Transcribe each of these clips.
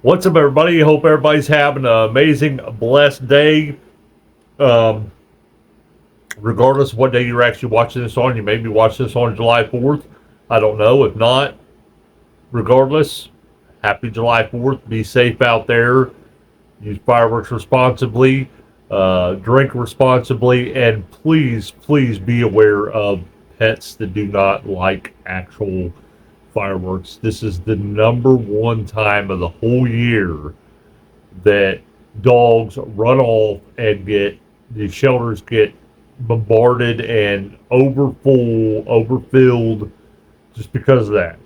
What's up, everybody? Hope everybody's having an amazing, blessed day. Um, Regardless of what day you're actually watching this on, you may be watching this on July 4th. I don't know. If not, regardless, happy July 4th. Be safe out there. Use fireworks responsibly. Drink responsibly. And please, please be aware of pets that do not like actual fireworks. This is the number one time of the whole year that dogs run off and the shelters get bombarded and overfilled, just because of that.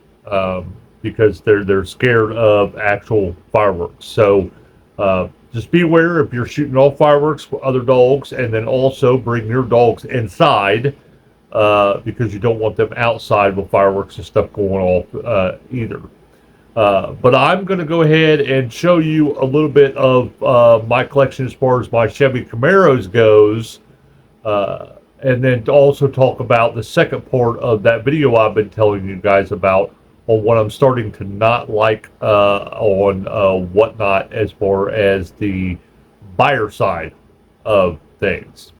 Because they're scared of actual fireworks. So just be aware if you're shooting off fireworks with other dogs, and then also bring your dogs inside, because you don't want them outside with fireworks and stuff going off either. But I'm going to go ahead and show you a little bit of my collection as far as my Chevy Camaros goes, and then to also talk about the second part of that video I've been telling you guys about on what I'm starting to not like on whatnot as far as the buyer side of things.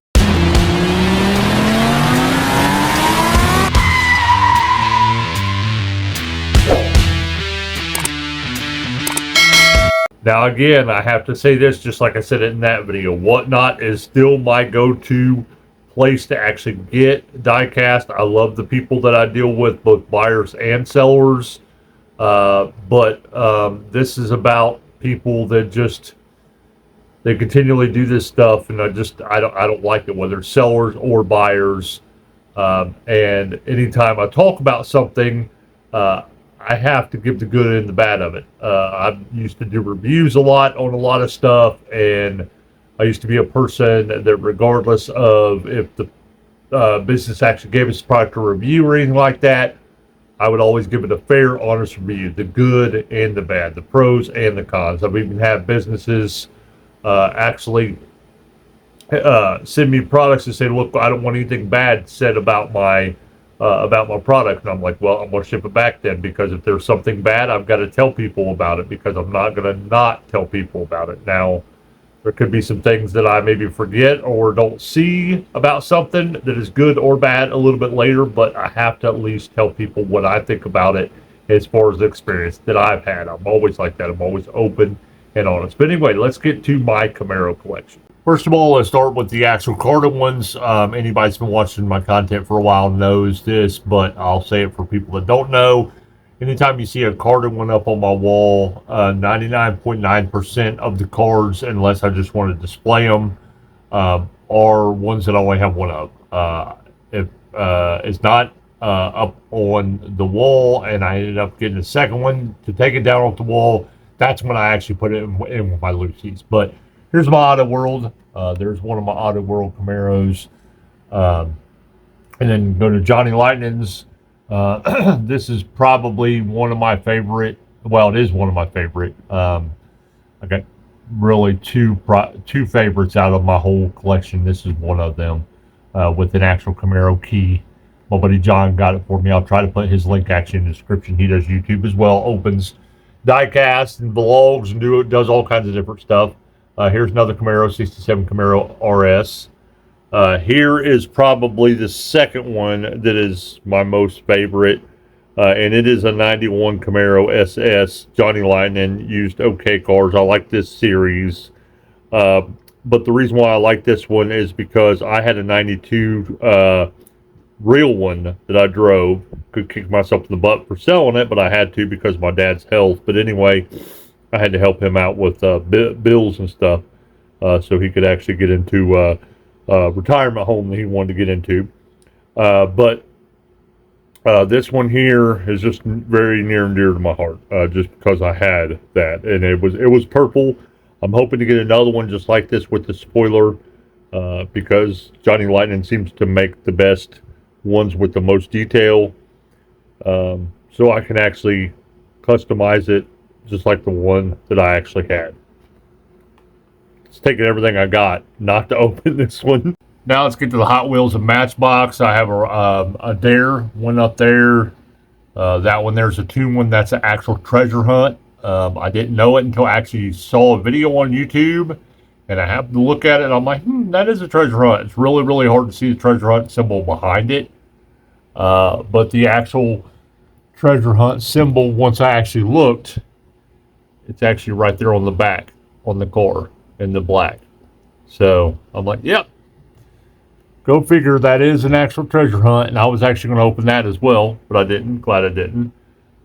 Now, again, I have to say this, just like I said in that video, Whatnot is still my go-to place to actually get diecast. I love the people that I deal with, both buyers and sellers. But this is about people that they continually do this stuff, and I don't like it, whether it's sellers or buyers. And anytime I talk about something, I have to give the good and the bad of it. I used to do reviews a lot on a lot of stuff, and I used to be a person that, regardless of if the business actually gave us a product or review or anything like that, I would always give it a fair, honest review, the good and the bad, the pros and the cons. I've even had businesses actually send me products and say, "Look, I don't want anything bad said about my product." And I'm like, well, I'm going to ship it back then, because if there's something bad, I've got to tell people about it, because I'm not going to not tell people about it. Now, there could be some things that I maybe forget or don't see about something that is good or bad a little bit later, but I have to at least tell people what I think about it as far as the experience that I've had. I'm always like that. I'm always open and honest. But anyway, let's get to my Camaro collection. First of all, let's start with the actual carded ones. Anybody that's been watching my content for a while knows this, but I'll say it for people that don't know. Anytime you see a carded one up on my wall, 99.9% of the cards, unless I just want to display them, are ones that I only have one of. If it's not up on the wall and I ended up getting a second one to take it down off the wall, that's when I actually put it in with my loosies. But here's my Auto World. There's one of my Auto World Camaros. And then go to Johnny Lightning's. This is probably one of my favorite. Well, it is one of my favorite. I got really two favorites out of my whole collection. This is one of them, with an actual Camaro key. My buddy John got it for me. I'll try to put his link actually in the description. He does YouTube as well. Opens diecast and vlogs and does all kinds of different stuff. Here's another Camaro, 67 Camaro RS. Here is probably the second one that is my most favorite, and it is a 91 Camaro SS. Johnny Lightning used okay cars. I like this series, but the reason why I like this one is because I had a 92 real one that I drove. Could kick myself in the butt for selling it, but I had to because of my dad's health. But anyway, I had to help him out with bills and stuff, so he could actually get into retirement home that he wanted to get into. But this one here is just very near and dear to my heart, just because I had that, and it was purple. I'm hoping to get another one just like this with the spoiler, because Johnny Lightning seems to make the best ones with the most detail, so I can actually customize it just like the one that I actually had. It's taking everything I got not to open this one. Now let's get to the Hot Wheels and Matchbox. I have a Dare one up there. That one there's a Tune one. That's an actual treasure hunt. I didn't know it until I actually saw a video on YouTube, and I happened to look at it, and I'm like, that is a treasure hunt. It's really, really hard to see the treasure hunt symbol behind it. But the actual treasure hunt symbol, once I actually looked, it's actually right there on the back, on the car, in the black. So I'm like, yep. Go figure, that is an actual treasure hunt, and I was actually going to open that as well, but I didn't. Glad I didn't.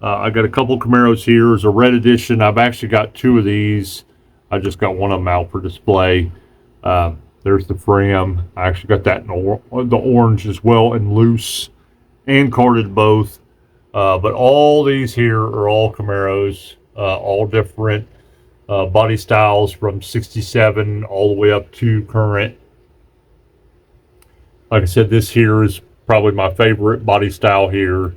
I got a couple Camaros here. It's a red edition. I've actually got two of these. I just got one of them out for display. There's the frame. I actually got that in the orange as well, and loose, and carded both. But all these here are all Camaros, all different body styles from 67 all the way up to current. Like I said, this here is probably my favorite body style here.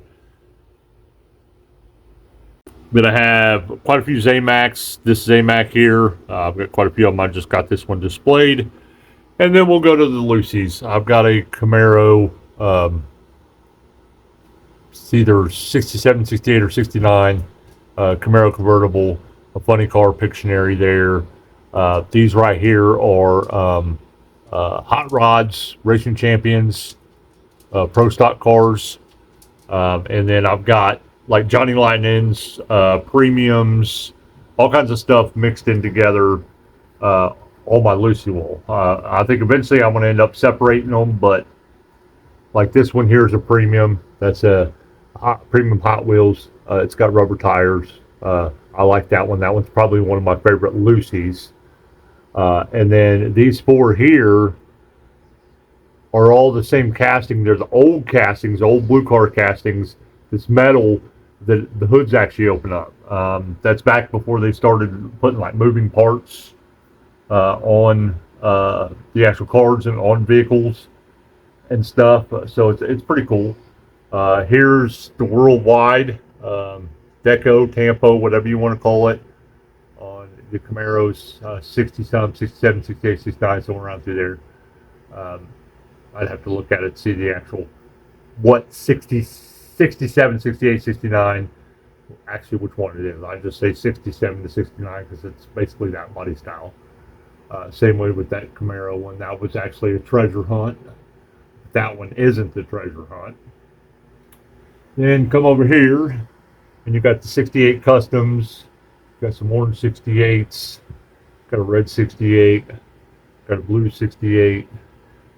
But I have quite a few Zamacs. This Zamac here, I've got quite a few of them. I just got this one displayed. And then we'll go to the loosies. I've got a Camaro, it's either 67, 68, or 69 Camaro convertible, a funny car Pictionary there. These right here are hot rods, racing champions, pro stock cars. And then I've got like Johnny Lightning's, premiums, all kinds of stuff mixed in together, on my Lucy wall. I think eventually I'm going to end up separating them, but like this one here is a premium. That's a premium Hot Wheels. It's got rubber tires. I like that one. That one's probably one of my favorite Lucy's. And then these four here are all the same casting. They're the old castings, old blue car castings. This metal, the hoods actually open up. That's back before they started putting like moving parts on the actual cars and on vehicles and stuff. So it's pretty cool. Here's the worldwide deco, tampo, whatever you want to call it, on the Camaros, 60 some, 67, 68, 69, somewhere around through there. I'd have to look at it to see the actual what 60, 67, 68, 69, actually which one it is. I just say 67 to 69 because it's basically that body style. Same way with that Camaro one. That was actually a treasure hunt. That one isn't the treasure hunt. Then come over here, and you got the 68 Customs. Got some orange 68s. Got a red 68. Got a blue 68.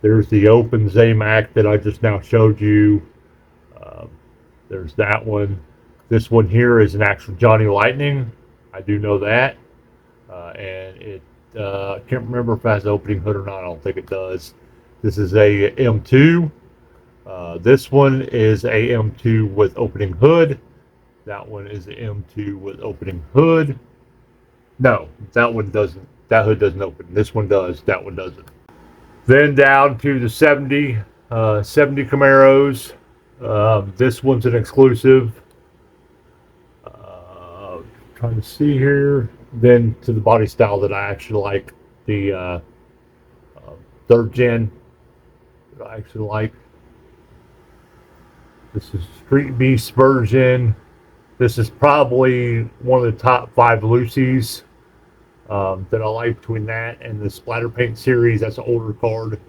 There's the open Zamac that I just now showed you. There's that one. This one here is an actual Johnny Lightning. I do know that. And it I can't remember if it has an opening hood or not. I don't think it does. This is a M2. This one is a M2 with opening hood. That one is a M2 with opening hood. No, that one doesn't. That hood doesn't open. This one does. That one doesn't. Then down to the 70 Camaros. This one's an exclusive. Trying to see here. Then to the body style that I actually like, the third gen that I actually like. This is Street Beast version. This is probably one of the top 5 Lucy's that I like. Between that and the Splatter Paint series, that's an older card.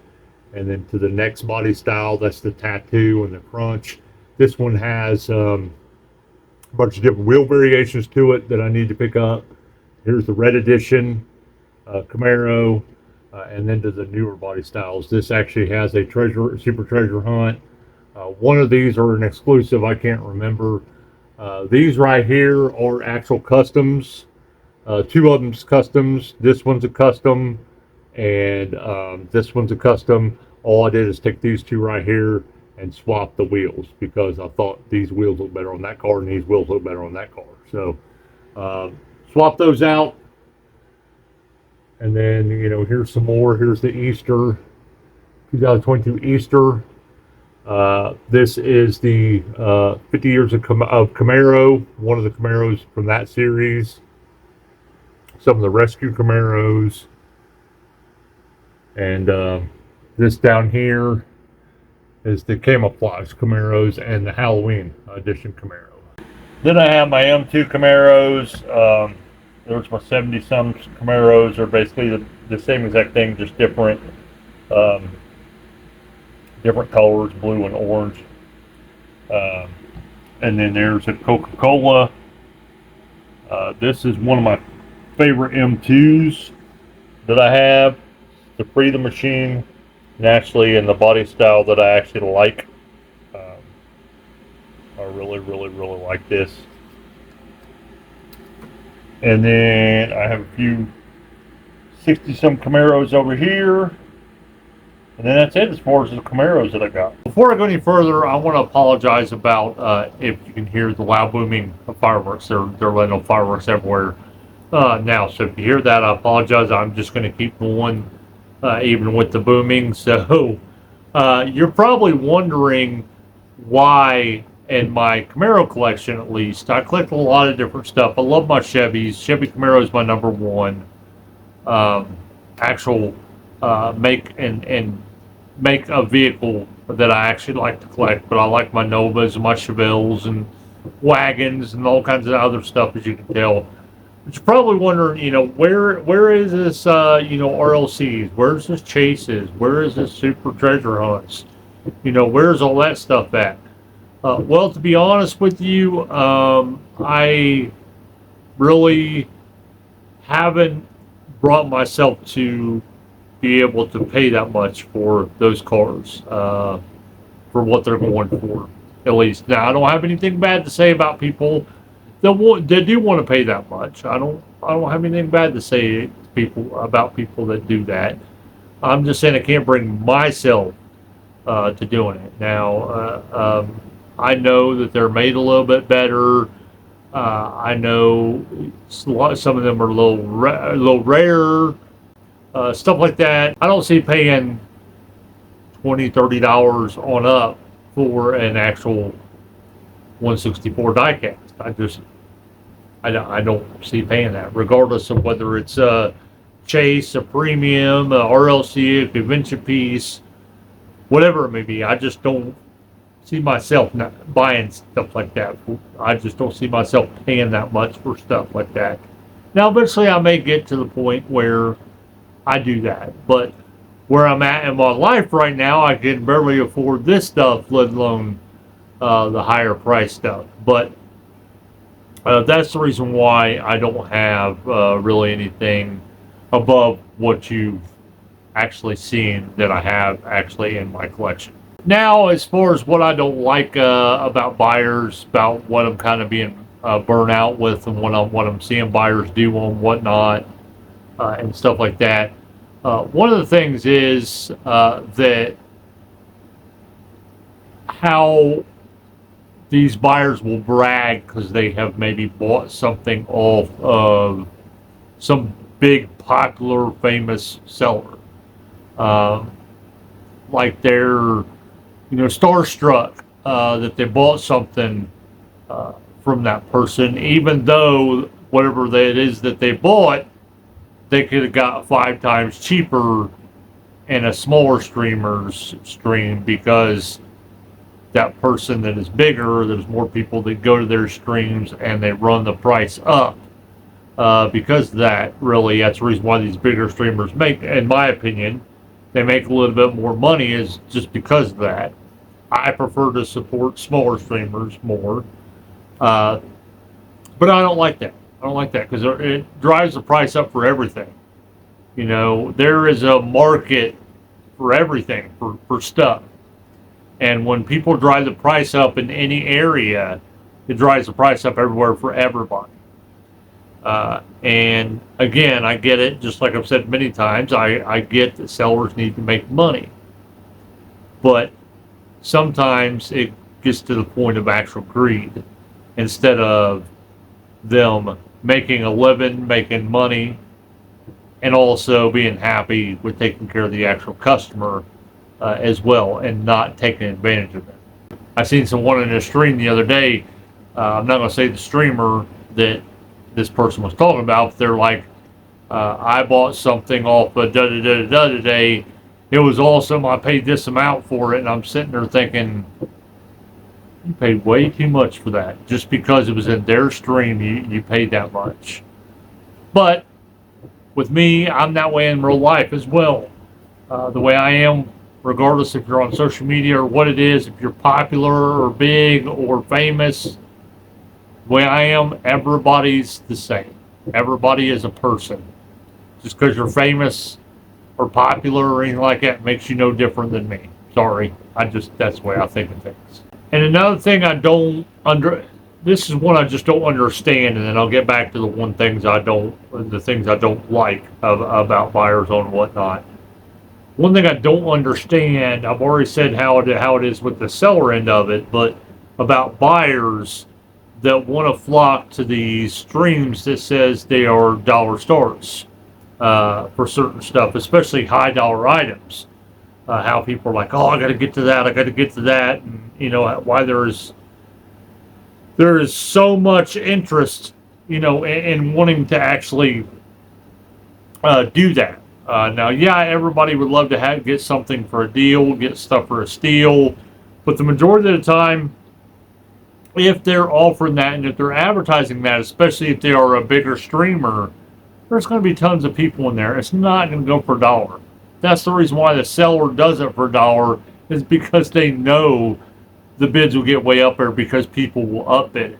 And then to the next body style, that's the tattoo and the crunch. This one has a bunch of different wheel variations to it that I need to pick up. Here's the red edition Camaro, and then to the newer body styles. This actually has a super treasure hunt. One of these are an exclusive. I can't remember. These right here are actual customs. 2 of them's customs. This one's a custom, and this one's a custom. All I did is take these 2 right here and swap the wheels because I thought these wheels look better on that car and these wheels look better on that car. So swap those out. And then, here's some more. Here's the Easter, 2022 Easter. This is the 50 years of Camaro, one of the Camaros from that series. Some of the rescue Camaros. And this down here is the camouflage Camaros and the Halloween edition Camaro. Then I have my M2 Camaros. There's my 70-some Camaros. Are basically the same exact thing, just different um, different colors, blue and orange. And then there's a Coca-Cola. This is one of my favorite M2s that I have. The Freedom Machine, naturally, and the body style that I actually like. I really like this. And then I have a few 60-some Camaros over here. And then that's it as far as the Camaros that I got. Before I go any further, I want to apologize about if you can hear the loud booming of fireworks. They're letting off fireworks everywhere now. So if you hear that, I apologize. I'm just going to keep going even with the booming. So you're probably wondering why, in my Camaro collection at least, I collect a lot of different stuff. I love my Chevys. Chevy Camaro is my number one actual make a vehicle that I actually like to collect. But I like my Novas and my Chevelles and wagons and all kinds of other stuff, as you can tell. But you're probably wondering, where is this, RLCs? Where's this Chases? Where is this Super Treasure Hunts? Where's all that stuff at? Well, to be honest with you, I really haven't brought myself to be able to pay that much for those cars, for what they're going for, at least. Now, I don't have anything bad to say about people that do want to pay that much. I don't have anything bad to say about people that do that. I'm just saying I can't bring myself to doing it. Now, I know that they're made a little bit better. I know some of them are a little rare, stuff like that. I don't see paying $20-$30 on up for an actual 164 diecast. I don't see paying that, regardless of whether it's a Chase, a Premium, a RLC, a convention piece, whatever it may be. I just don't see myself not buying stuff like that. I just don't see myself paying that much for stuff like that. Now, eventually, I may get to the point where I do that, but where I'm at in my life right now, I can barely afford this stuff, let alone the higher price stuff. But that's the reason why I don't have really anything above what you've actually seen that I have actually in my collection. Now, as far as what I don't like about buyers, about what I'm kind of being burnt out with, and what I'm seeing buyers do and whatnot, and stuff like that. One of the things is that how these buyers will brag because they have maybe bought something off of some big, popular, famous seller. Like they're, starstruck that they bought something from that person, even though whatever that is that they bought, they could have got 5 times cheaper in a smaller streamer's stream, because that person that is bigger, there's more people that go to their streams and they run the price up. Because of that, really, that's the reason why these bigger streamers make, in my opinion, they make a little bit more money, is just because of that. I prefer to support smaller streamers more. But I don't like that. I don't like that because it drives the price up for everything. There is a market for everything, for stuff. And when people drive the price up in any area, it drives the price up everywhere for everybody. And again, I get it, just like I've said many times, I get that sellers need to make money. But sometimes it gets to the point of actual greed, instead of them making a living, making money, and also being happy with taking care of the actual customer as well, and not taking advantage of them. I seen someone in a stream the other day, I'm not going to say the streamer that this person was talking about, but they're like, I bought something off of da-da-da-da-da today, it was awesome, I paid this amount for it, and I'm sitting there thinking, You paid way too much for that. Just because it was in their stream, you paid that much. But with me, I'm that way in real life as well. The way I am, regardless if you're on social media or what it is, if you're popular or big or famous, the way I am, everybody's the same. Everybody is a person. Just because you're famous or popular or anything like that makes you no different than me. Sorry. That's the way I think of things. And another thing this is one I just don't understand, and then I'll get back to the things I don't like about buyers and whatnot. One thing I don't understand, I've already said how it is with the seller end of it, but about buyers that want to flock to these streams that says they are dollar stores for certain stuff, especially high dollar items. How people are like, oh, I got to get to that, and why there is so much interest, in wanting to actually do that. Now, yeah, everybody would love to get something for a deal, get stuff for a steal, but the majority of the time, if they're offering that and if they're advertising that, especially if they are a bigger streamer, there's going to be tons of people in there. It's not going to go for $1. That's the reason why the seller does it for $1, is because they know the bids will get way up there because people will upbid it.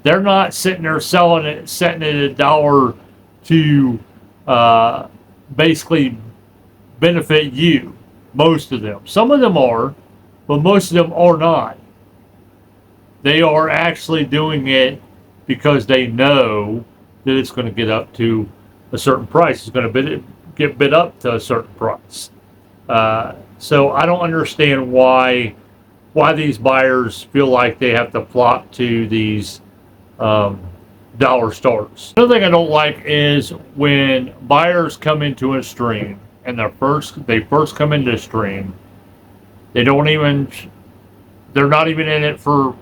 They're not sitting there setting it $1 to basically benefit you. Most of them. Some of them are, but most of them are not. They are actually doing it because they know that it's going to get up to a certain price. It's going to get bid up to a certain price. So I don't understand why these buyers feel like they have to flock to these dollar stores. Another thing I don't like is when buyers come into a stream and they first come into a stream, they're not even in it for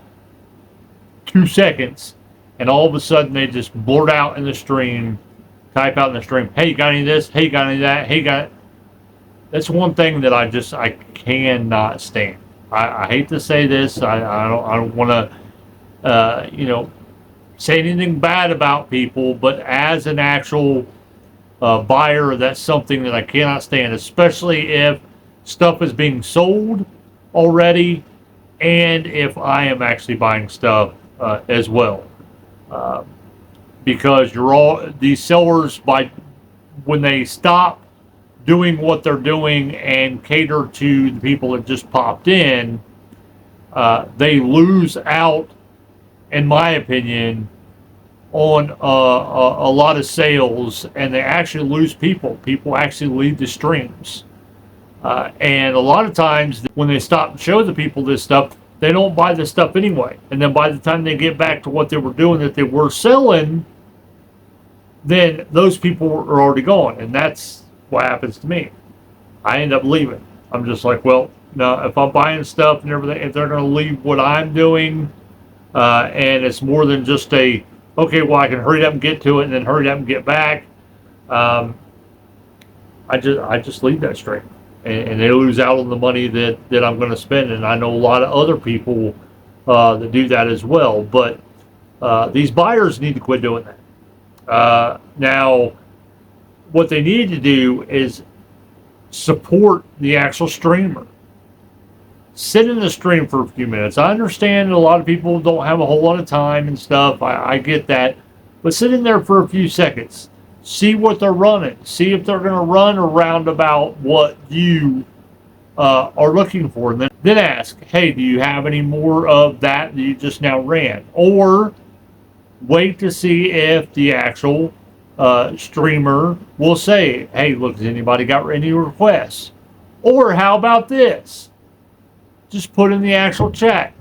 2 seconds, and all of a sudden they just blurt out in the stream, type out in the stream, hey, you got any of this? Hey, you got any of that? Hey, got it? That's one thing that I cannot stand. I hate to say this. I don't want to say anything bad about people, but as an actual buyer, that's something that I cannot stand, especially if stuff is being sold already and if I am actually buying stuff as well. Because these sellers, when they stop doing what they're doing and cater to the people that just popped in, they lose out, in my opinion, on a lot of sales, and they actually lose people. People actually leave the streams. And a lot of times when they stop and show the people this stuff, they don't buy this stuff anyway. And then by the time they get back to what they were doing that they were selling, then those people are already gone. And that's what happens to me. I end up leaving. I'm just like, well, no, if I'm buying stuff and everything, if they're going to leave what I'm doing, and it's more than just okay, well, I can hurry up and get to it and then hurry up and get back, I just leave that stream. And they lose out on the money that I'm going to spend. And I know a lot of other people that do that as well. But these buyers need to quit doing that. Now, what they need to do is support the actual streamer. Sit in the stream for a few minutes. I understand a lot of people don't have a whole lot of time and stuff. I get that. But sit in there for a few seconds. See what they're running. See if they're going to run around about what you are looking for. And then ask, hey, do you have any more of that you just now ran? Or wait to see if the actual streamer will say, hey, look, has anybody got any requests? Or how about this? Just put in the actual chat.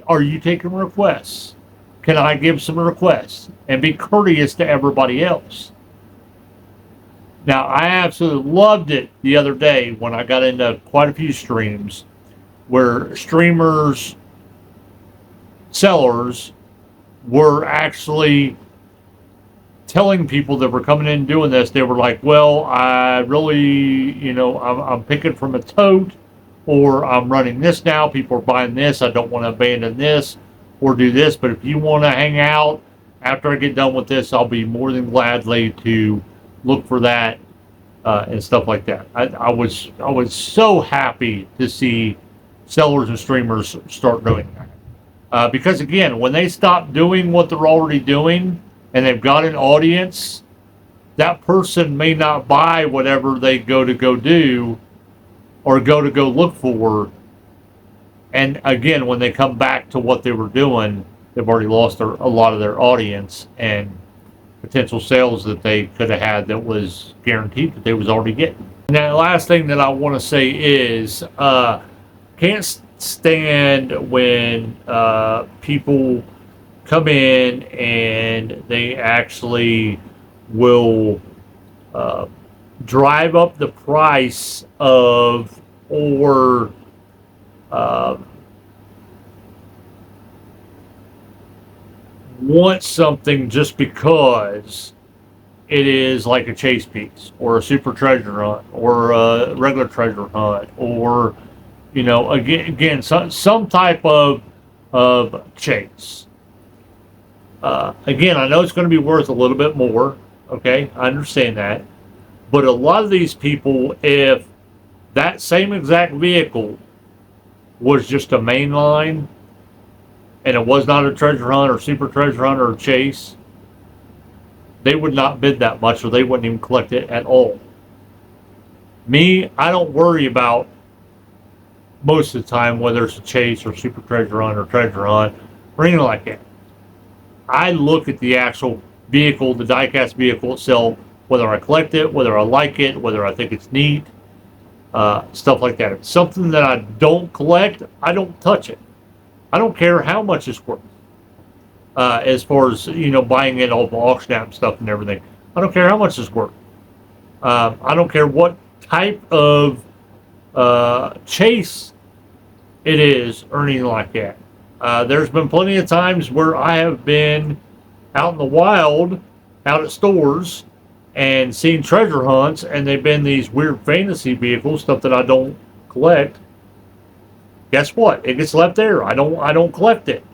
Are you taking requests? Can I give some requests? And be courteous to everybody else. Now, I absolutely loved it the other day when I got into quite a few streams where sellers were actually telling people that were coming in and doing this. They were like, well, I really, I'm picking from a tote, or I'm running this now, people are buying this, I don't want to abandon this or do this, but if you want to hang out after I get done with this, I'll be more than gladly to look for that and stuff like that. I was so happy to see sellers and streamers start doing that. Because again, when they stop doing what they're already doing and they've got an audience, that person may not buy whatever they go do or go look for. And again, when they come back to what they were doing, they've already lost a lot of their audience and potential sales that they could have had that was guaranteed that they was already getting. And the last thing that I want to say is can't stand when people come in and they actually will drive up the price of or want something just because it is like a chase piece or a super treasure hunt or a regular treasure hunt or again some type of chase. Again, I know it's going to be worth a little bit more. Okay, I understand that. But a lot of these people, if that same exact vehicle was just a mainline and it was not a treasure hunt or super treasure hunt or a chase, they would not bid that much or they wouldn't even collect it at all. Me, I don't worry about most of the time whether it's a chase or super treasure hunt or treasure hunt or anything like that. I look at the actual vehicle, the diecast vehicle itself, whether I collect it, whether I like it, whether I think it's neat, stuff like that. If it's something that I don't collect, I don't touch it. I don't care how much it's worth. As far as buying it off auction app stuff and everything, I don't care how much it's worth. I don't care what type of chase it is or anything like that. There's been plenty of times where I have been out in the wild, out at stores, and seen treasure hunts, and they've been these weird fantasy vehicles, stuff that I don't collect. Guess what? It gets left there. I don't collect it.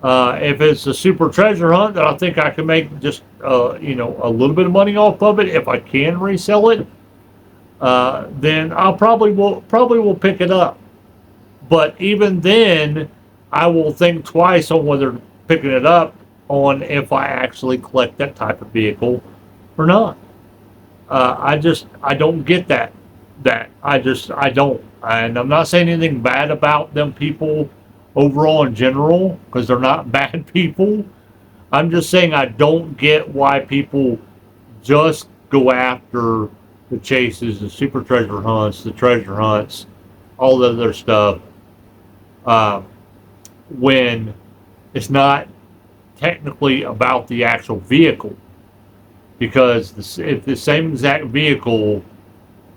If it's a super treasure hunt that I think I can make just a little bit of money off of it, if I can resell it, then I'll probably will pick it up. But even then, I will think twice on whether picking it up on if I actually collect that type of vehicle or not. I don't get that. I don't. And I'm not saying anything bad about them people overall in general, because they're not bad people. I'm just saying I don't get why people just go after the chases, the super treasure hunts, the treasure hunts, all the other stuff, when it's not technically about the actual vehicle. Because if the same exact vehicle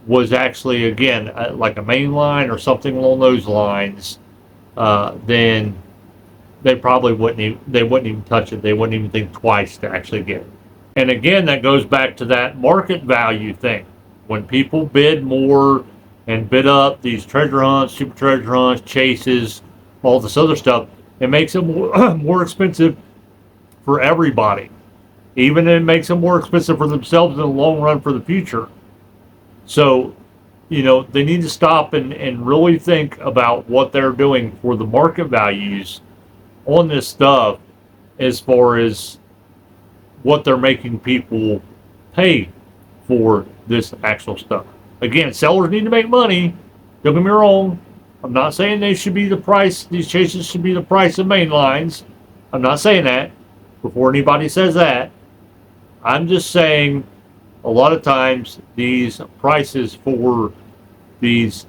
was actually, again, like a main line or something along those lines, then they probably wouldn't even touch it. They wouldn't even think twice to actually get it. And again, that goes back to that market value thing. When people bid more and bid up these treasure hunts, super treasure hunts, chases, all this other stuff, it makes it more expensive for everybody. Even it makes them more expensive for themselves in the long run for the future. So, they need to stop and really think about what they're doing for the market values on this stuff, as far as what they're making people pay for this actual stuff. Again, sellers need to make money. Don't get me wrong. I'm not saying they should be the price, these chases should be the price of main lines. I'm not saying that before anybody says that. I'm just saying a lot of times these prices for these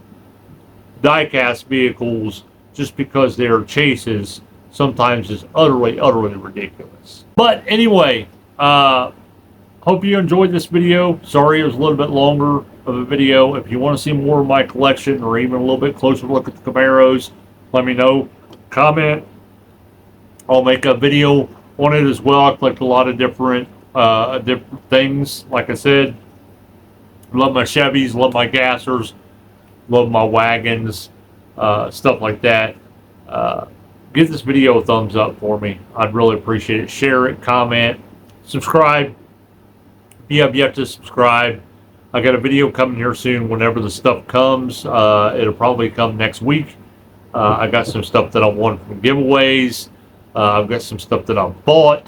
diecast vehicles, just because they're chases, sometimes is utterly ridiculous. But anyway, hope you enjoyed this video. Sorry it was a little bit longer of a video. If you want to see more of my collection or even a little bit closer look at the Camaros, let me know. Comment. I'll make a video on it as well. I collect a lot of different things. Like I said, love my Chevys, love my gassers, love my wagons, stuff like that. Give this video a thumbs up for me. I'd really appreciate it. Share it, comment, subscribe. If you have yet to subscribe, I got a video coming here soon. Whenever the stuff comes, it'll probably come next week. I got some stuff that I won from giveaways. I've got some stuff that I bought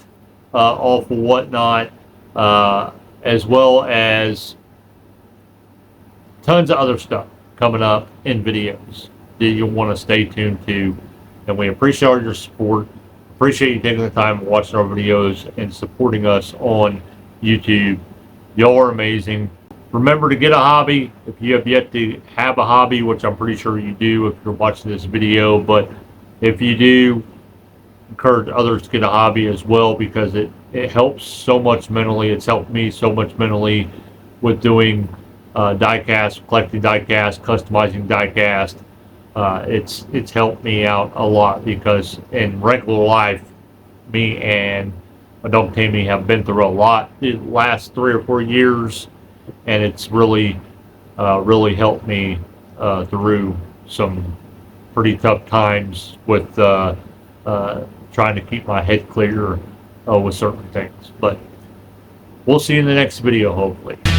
off of whatnot, as well as tons of other stuff coming up in videos that you'll want to stay tuned to. And we appreciate all your support. Appreciate you taking the time and watching our videos and supporting us on YouTube. Y'all are amazing. Remember to get a hobby if you have yet to have a hobby, which I'm pretty sure you do if you're watching this video. But if you do, encourage others to get a hobby as well, because it helps so much mentally. It's helped me so much mentally with doing diecast, collecting diecast, customizing diecast. It's helped me out a lot, because in regular life, me and my dog Tammy have been through a lot the last 3 or 4 years, and it's really helped me through some pretty tough times with trying to keep my head clear with certain things. But we'll see you in the next video, hopefully.